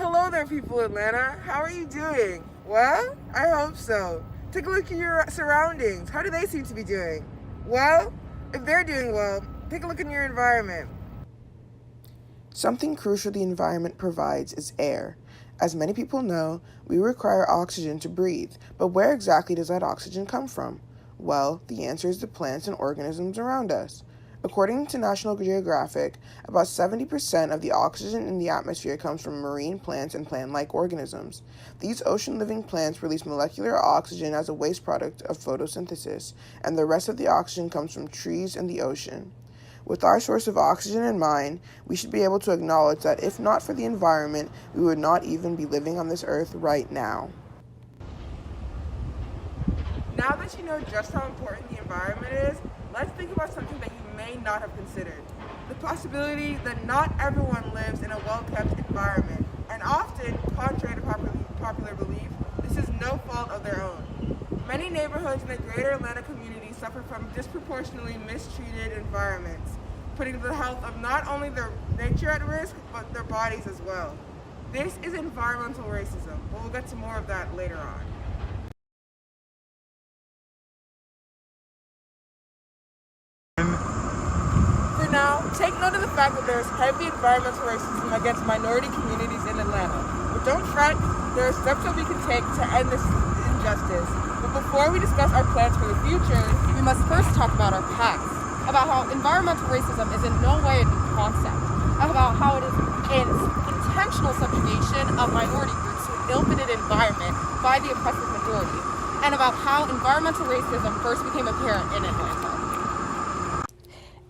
Hello there, people of Atlanta. How are you doing? Well, I hope so. Take a look at your surroundings. How do they seem to be doing? Well, if they're doing well, take a look in your environment. Something crucial the environment provides is air. As many people know, we require oxygen to breathe, but where exactly does that oxygen come from? Well, the answer is the plants and organisms around us. According to National Geographic, about 70% of the oxygen in the atmosphere comes from marine plants and plant-like organisms. These ocean-living plants release molecular oxygen as a waste product of photosynthesis, and the rest of the oxygen comes from trees and the ocean. With our source of oxygen in mind, we should be able to acknowledge that if not for the environment, we would not even be living on this earth right now. Now that you know just how important the environment is, let's think about something that you may not have considered. The possibility that not everyone lives in a well-kept environment, and often, contrary to popular belief, this is no fault of their own. Many neighborhoods in the greater Atlanta community suffer from disproportionately mistreated environments, putting the health of not only their nature at risk, but their bodies as well. This is environmental racism, but we'll get to more of that later on. For now, take note of the fact that there is heavy environmental racism against minority communities in Atlanta. But don't fret, there are steps that we can take to end this injustice. But before we discuss our plans for the future, we must first talk about our past, about how environmental racism is in no way a new concept, about how it is an intentional subjugation of minority groups to an ill-fitted environment by the oppressive majority, and about how environmental racism first became apparent in Atlanta.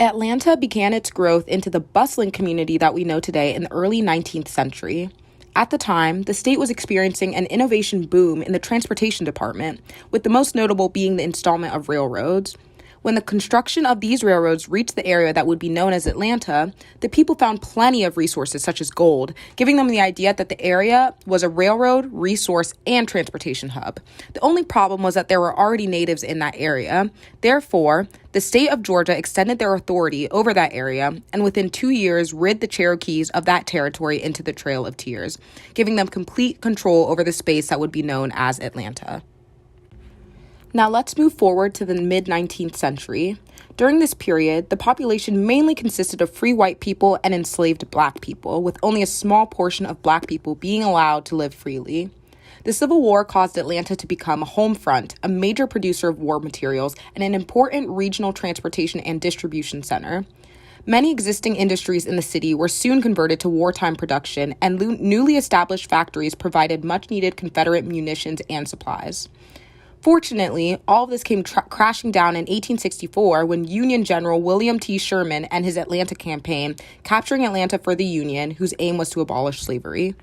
Atlanta began its growth into the bustling community that we know today in the early 19th century. At the time, the state was experiencing an innovation boom in the transportation department, with the most notable being the installment of railroads. When the construction of these railroads reached the area that would be known as Atlanta, the people found plenty of resources such as gold, giving them the idea that the area was a railroad, resource, and transportation hub. The only problem was that there were already natives in that area. Therefore, the state of Georgia extended their authority over that area and within 2 years rid the Cherokees of that territory into the Trail of Tears, giving them complete control over the space that would be known as Atlanta. Now let's move forward to the mid-19th century. During this period, the population mainly consisted of free white people and enslaved black people, with only a small portion of black people being allowed to live freely. The Civil War caused Atlanta to become a home front, a major producer of war materials, and an important regional transportation and distribution center. Many existing industries in the city were soon converted to wartime production, and newly established factories provided much-needed Confederate munitions and supplies. Fortunately, all of this came crashing down in 1864 when Union General William T. Sherman and his Atlanta campaign, capturing Atlanta for the Union, whose aim was to abolish slavery.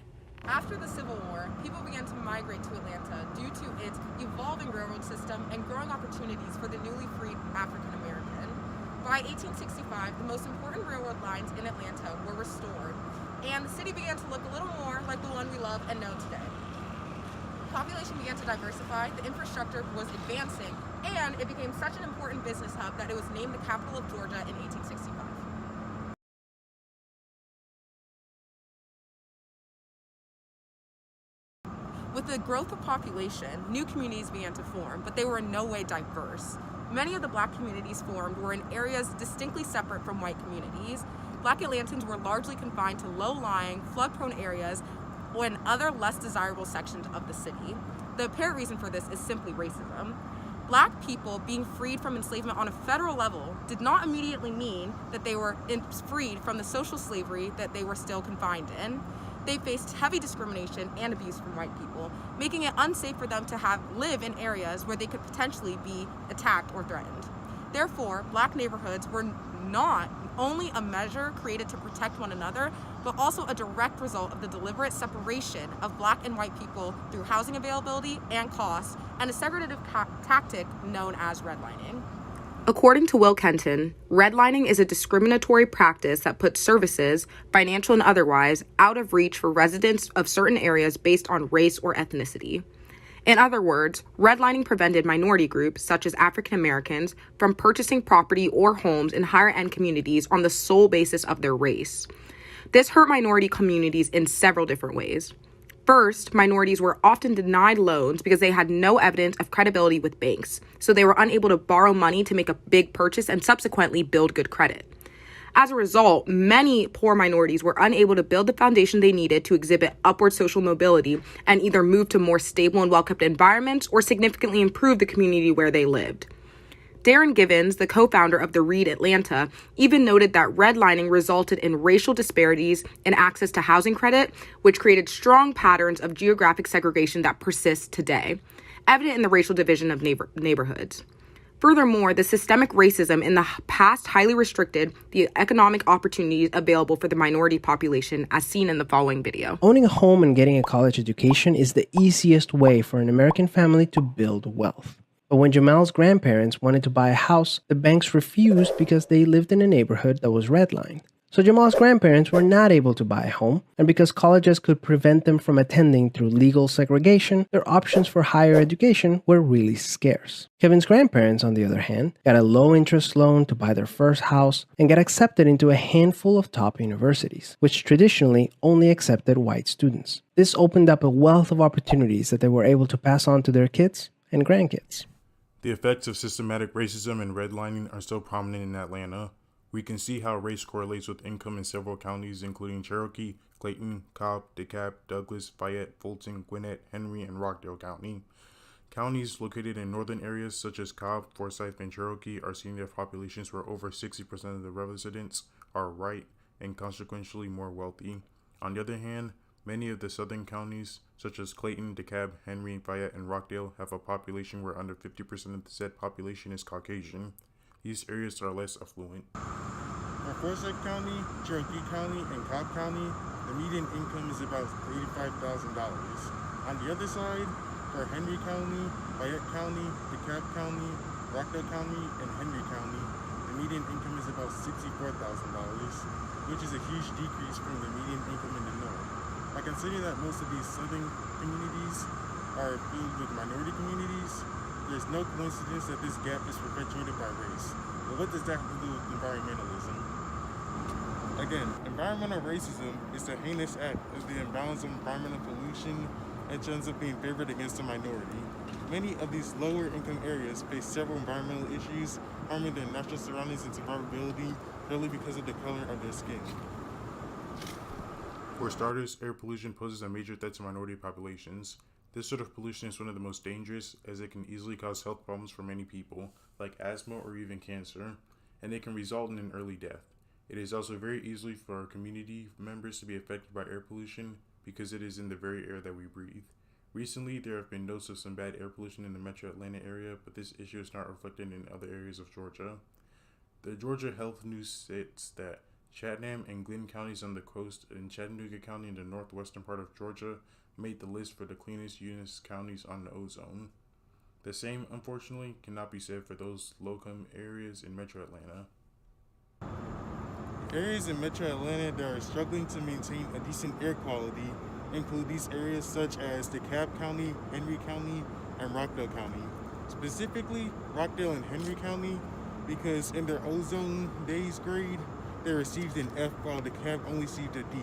After the Civil War, people began to migrate to Atlanta due to its evolving railroad system and growing opportunities for the newly freed African American. By 1865, the most important railroad lines in Atlanta were restored, and the city began to look a little more like the one we love and know today. The population began to diversify, the infrastructure was advancing, and it became such an important business hub that it was named the capital of Georgia in 1865. With the growth of population, new communities began to form, but they were in no way diverse. Many of the black communities formed were in areas distinctly separate from white communities. Black Atlantans were largely confined to low-lying, flood-prone areas and other less desirable sections of the city. The apparent reason for this is simply racism. Black people being freed from enslavement on a federal level did not immediately mean that they were freed from the social slavery that they were still confined in. They faced heavy discrimination and abuse from white people, making it unsafe for them to live in areas where they could potentially be attacked or threatened. Therefore, black neighborhoods were not only a measure created to protect one another, but also a direct result of the deliberate separation of black and white people through housing availability and cost, and a segregative tactic known as redlining. According to Will Kenton, redlining is a discriminatory practice that puts services, financial and otherwise, out of reach for residents of certain areas based on race or ethnicity. In other words, redlining prevented minority groups, such as African Americans, from purchasing property or homes in higher-end communities on the sole basis of their race. This hurt minority communities in several different ways. First, minorities were often denied loans because they had no evidence of credibility with banks, so they were unable to borrow money to make a big purchase and subsequently build good credit. As a result, many poor minorities were unable to build the foundation they needed to exhibit upward social mobility and either move to more stable and well-kept environments or significantly improve the community where they lived. Darren Givens, the co-founder of the READ Atlanta, even noted that redlining resulted in racial disparities in access to housing credit, which created strong patterns of geographic segregation that persist today, evident in the racial division of neighborhoods. Furthermore, the systemic racism in the past highly restricted the economic opportunities available for the minority population, as seen in the following video. Owning a home and getting a college education is the easiest way for an American family to build wealth. But when Jamal's grandparents wanted to buy a house, the banks refused because they lived in a neighborhood that was redlined. So Jamal's grandparents were not able to buy a home, and because colleges could prevent them from attending through legal segregation, their options for higher education were really scarce. Kevin's grandparents, on the other hand, got a low-interest loan to buy their first house and got accepted into a handful of top universities, which traditionally only accepted white students. This opened up a wealth of opportunities that they were able to pass on to their kids and grandkids. The effects of systematic racism and redlining are still prominent in Atlanta. We can see how race correlates with income in several counties, including Cherokee, Clayton, Cobb, DeKalb, Douglas, Fayette, Fulton, Gwinnett, Henry, and Rockdale County. Counties located in northern areas such as Cobb, Forsyth, and Cherokee are seeing their populations where over 60% of the residents are white and consequentially more wealthy. On the other hand, many of the southern counties, such as Clayton, DeKalb, Henry, Fayette, and Rockdale, have a population where under 50% of the said population is Caucasian. These areas are less affluent. For Forsyth County, Cherokee County, and Cobb County, the median income is about $85,000. On the other side, for Henry County, Fayette County, DeKalb County, Rockdale County, and Henry County, the median income is about $64,000, which is a huge decrease from the median income in the north. By considering that most of these southern communities are filled with minority communities, there's no coincidence that this gap is perpetuated by race. But what does that have to do with environmentalism? Again, environmental racism is the heinous act of the imbalance of environmental pollution and ends up being favored against the minority. Many of these lower income areas face several environmental issues, harming their natural surroundings and survivability purely because of the color of their skin. For starters, air pollution poses a major threat to minority populations. This sort of pollution is one of the most dangerous, as it can easily cause health problems for many people, like asthma or even cancer, and it can result in an early death. It is also very easy for our community members to be affected by air pollution because it is in the very air that we breathe. Recently, there have been notes of some bad air pollution in the metro Atlanta area, but this issue is not reflected in other areas of Georgia. The Georgia Health News states that Chatham and Glynn counties on the coast and Chattanooga County in the northwestern part of Georgia made the list for the cleanest U.S. counties on the ozone. The same, unfortunately, cannot be said for those low-income areas in metro Atlanta. Areas in metro Atlanta that are struggling to maintain a decent air quality include these areas such as DeKalb County, Henry County, and Rockdale County. Specifically, Rockdale and Henry County, because in their ozone days grade, they received an F while DeKalb only received a D,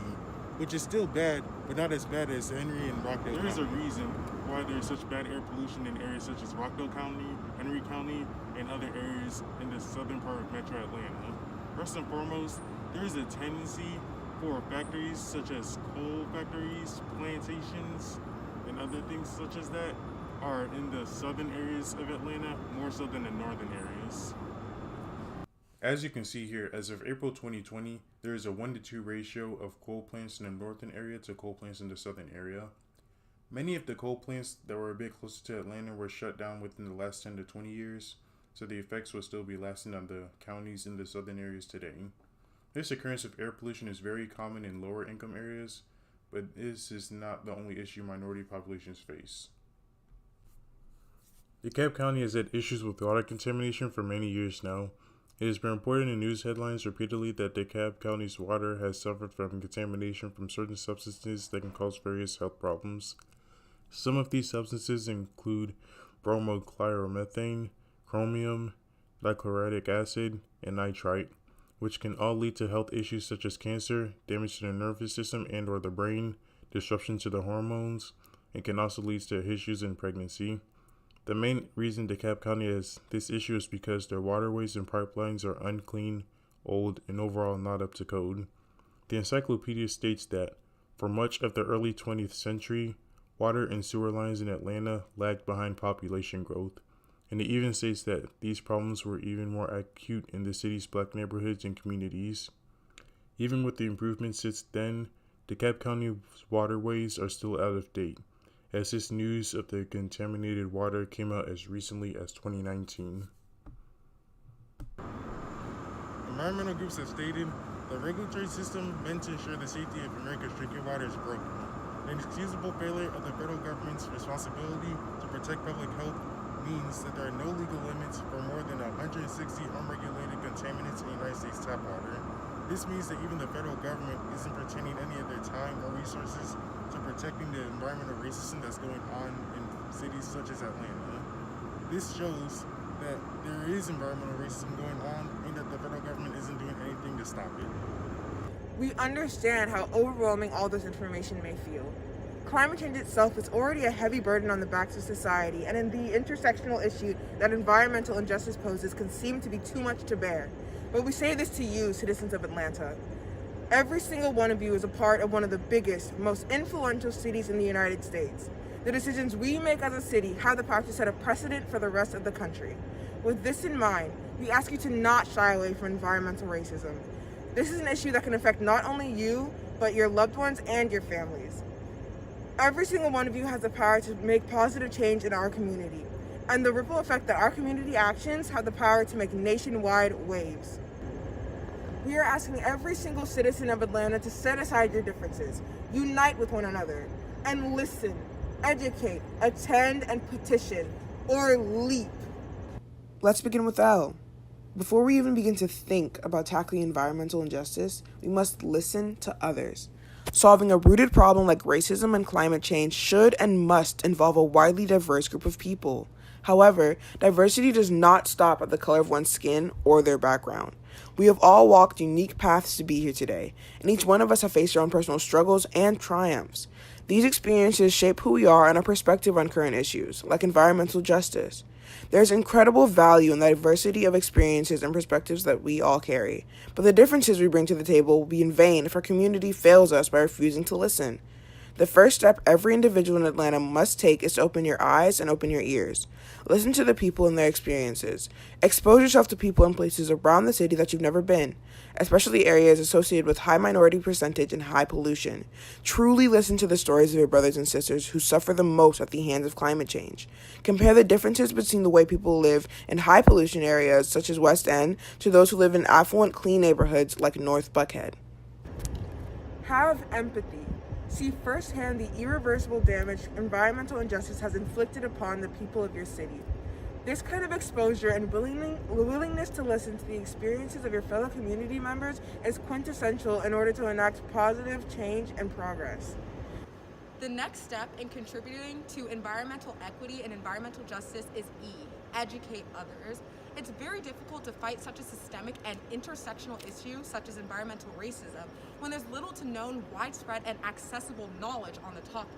which is still bad, but not as bad as Henry and Rockdale. There is a reason why there's such bad air pollution in areas such as Rockdale County, Henry County, and other areas in the southern part of metro Atlanta. First and foremost, there is a tendency for factories such as coal factories, plantations, and other things such as that are in the southern areas of Atlanta more so than the northern areas. As you can see here, as of April 2020, there is a 1-to-2 ratio of coal plants in the northern area to coal plants in the southern area. Many of the coal plants that were a bit closer to Atlanta were shut down within the last 10 to 20 years, so the effects will still be lasting on the counties in the southern areas today. This occurrence of air pollution is very common in lower income areas, but this is not the only issue minority populations face. DeKalb County has had issues with water contamination for many years now. It has been reported in news headlines repeatedly that DeKalb County's water has suffered from contamination from certain substances that can cause various health problems. Some of these substances include bromochloromethane, chromium, dichloric acid, and nitrite. which can all lead to health issues such as cancer, damage to the nervous system and or the brain, disruption to the hormones, and can also lead to issues in pregnancy. The main reason DeKalb County has this issue is because their waterways and pipelines are unclean, old, and overall not up to code. The encyclopedia states that for much of the early 20th century, water and sewer lines in Atlanta lagged behind population growth, and it even states that these problems were even more acute in the city's black neighborhoods and communities. Even with the improvements since then, DeKalb County's waterways are still out of date, as this news of the contaminated water came out as recently as 2019. Environmental groups have stated the regulatory system meant to ensure the safety of America's drinking water is broken. An excusable failure of the federal government's responsibility to protect public health means that there are no legal limits for more than 160 unregulated contaminants in the United States tap water. This means that even the federal government isn't pretending any of their time or resources to protecting the environmental racism that's going on in cities such as Atlanta. This shows that there is environmental racism going on and that the federal government isn't doing anything to stop it. We understand how overwhelming all this information may feel. Climate change itself is already a heavy burden on the backs of society, and in the intersectional issue that environmental injustice poses can seem to be too much to bear. But we say this to you, citizens of Atlanta. Every single one of you is a part of one of the biggest, most influential cities in the United States. The decisions we make as a city have the power to set a precedent for the rest of the country. With this in mind, we ask you to not shy away from environmental racism. This is an issue that can affect not only you, but your loved ones and your families. Every single one of you has the power to make positive change in our community, and the ripple effect that our community actions have the power to make nationwide waves. We are asking every single citizen of Atlanta to set aside your differences, unite with one another, and listen, educate, attend, and petition, or leap. Let's begin with L. Before we even begin to think about tackling environmental injustice, we must listen to others. Solving a rooted problem like racism and climate change should and must involve a widely diverse group of people. However, diversity does not stop at the color of one's skin or their background. We have all walked unique paths to be here today, and each one of us have faced our own personal struggles and triumphs. These experiences shape who we are and our perspective on current issues, like environmental justice. There's incredible value in the diversity of experiences and perspectives that we all carry, but the differences we bring to the table will be in vain if our community fails us by refusing to listen. The first step every individual in Atlanta must take is to open your eyes and open your ears. Listen to the people and their experiences. Expose yourself to people and places around the city that you've never been, especially areas associated with high minority percentage and high pollution. Truly listen to the stories of your brothers and sisters who suffer the most at the hands of climate change. Compare the differences between the way people live in high pollution areas such as West End to those who live in affluent, clean neighborhoods like North Buckhead. Have empathy. See firsthand the irreversible damage environmental injustice has inflicted upon the people of your city. This kind of exposure and willingness to listen to the experiences of your fellow community members is quintessential in order to enact positive change and progress. The next step in contributing to environmental equity and environmental justice is E, educate others. It's very difficult to fight such a systemic and intersectional issue such as environmental racism when there's little to no widespread and accessible knowledge on the topic.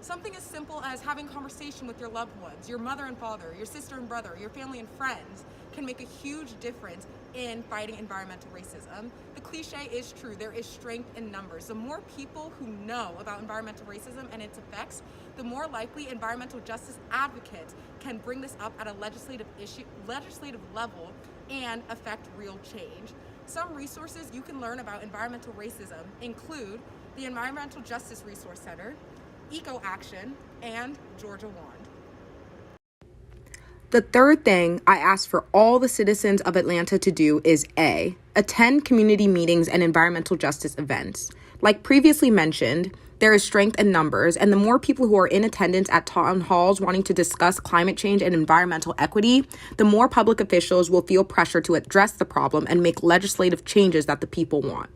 Something as simple as having conversation with your loved ones, your mother and father, your sister and brother, your family and friends can make a huge difference in fighting environmental racism. The cliche is true, there is strength in numbers. The more people who know about environmental racism and its effects, the more likely environmental justice advocates can bring this up at a legislative level and affect real change. Some resources you can learn about environmental racism include the Environmental Justice Resource Center, Eco Action, and Georgia Wand. The third thing I ask for all the citizens of Atlanta to do is A, attend community meetings and environmental justice events. Like previously mentioned, there is strength in numbers, and the more people who are in attendance at town halls wanting to discuss climate change and environmental equity, the more public officials will feel pressure to address the problem and make legislative changes that the people want.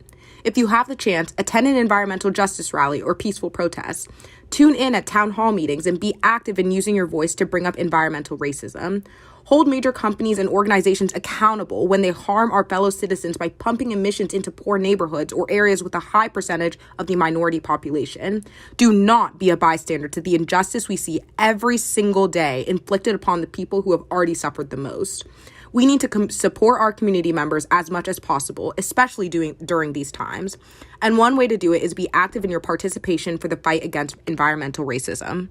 If you have the chance, attend an environmental justice rally or peaceful protest. Tune in at town hall meetings and be active in using your voice to bring up environmental racism. Hold major companies and organizations accountable when they harm our fellow citizens by pumping emissions into poor neighborhoods or areas with a high percentage of the minority population. Do not be a bystander to the injustice we see every single day inflicted upon the people who have already suffered the most. We need to support our community members as much as possible, especially during these times. And one way to do it is be active in your participation for the fight against environmental racism.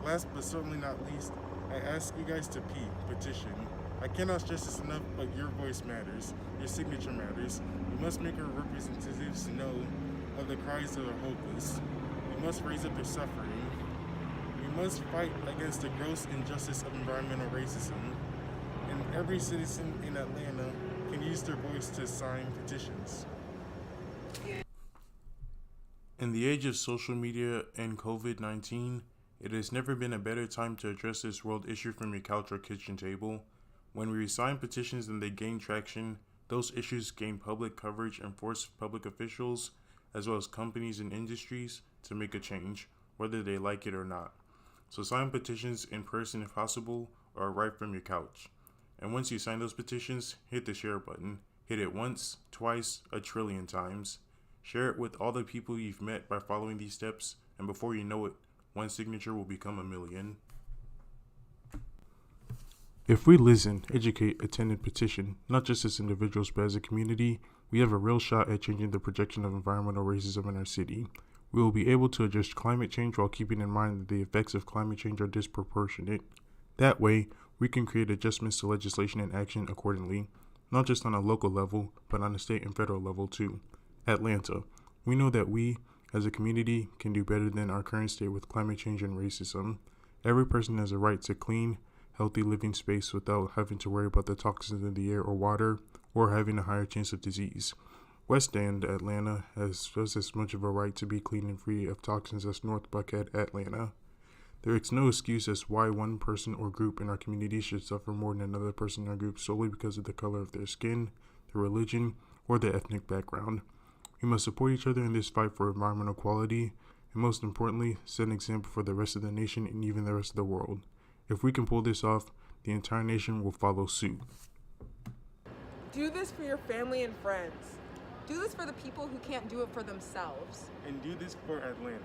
Last but certainly not least, I ask you guys to petition. I cannot stress this enough, but your voice matters. Your signature matters. We must make our representatives know of the cries that are hopeless. We must raise up their suffering. We must fight against the gross injustice of environmental racism. And every citizen in Atlanta can use their voice to sign petitions. In the age of social media and COVID-19, it has never been a better time to address this world issue from your couch or kitchen table. When we sign petitions and they gain traction, those issues gain public coverage and force public officials, as well as companies and industries, to make a change, whether they like it or not. So sign petitions in person if possible, or right from your couch. And once you sign those petitions, hit the share button. Hit it once, twice, 1,000,000,000 times. Share it with all the people you've met by following these steps, and before you know it, one signature will become 1,000,000. If we listen, educate, attend, and petition, not just as individuals but as a community, we have a real shot at changing the projection of environmental racism in our city. We will be able to address climate change while keeping in mind that the effects of climate change are disproportionate. That way, we can create adjustments to legislation and action accordingly, not just on a local level, but on a state and federal level too. Atlanta, we know that we, as a community, can do better than our current state with climate change and racism. Every person has a right to clean, healthy living space without having to worry about the toxins in the air or water, or having a higher chance of disease. West End, Atlanta, has just as much of a right to be clean and free of toxins as North Buckhead, Atlanta. There is no excuse as why one person or group in our community should suffer more than another person in our group solely because of the color of their skin, their religion, or their ethnic background. We must support each other in this fight for environmental quality, and most importantly, set an example for the rest of the nation and even the rest of the world. If we can pull this off, the entire nation will follow suit. Do this for your family and friends. Do this for the people who can't do it for themselves. And do this for Atlanta.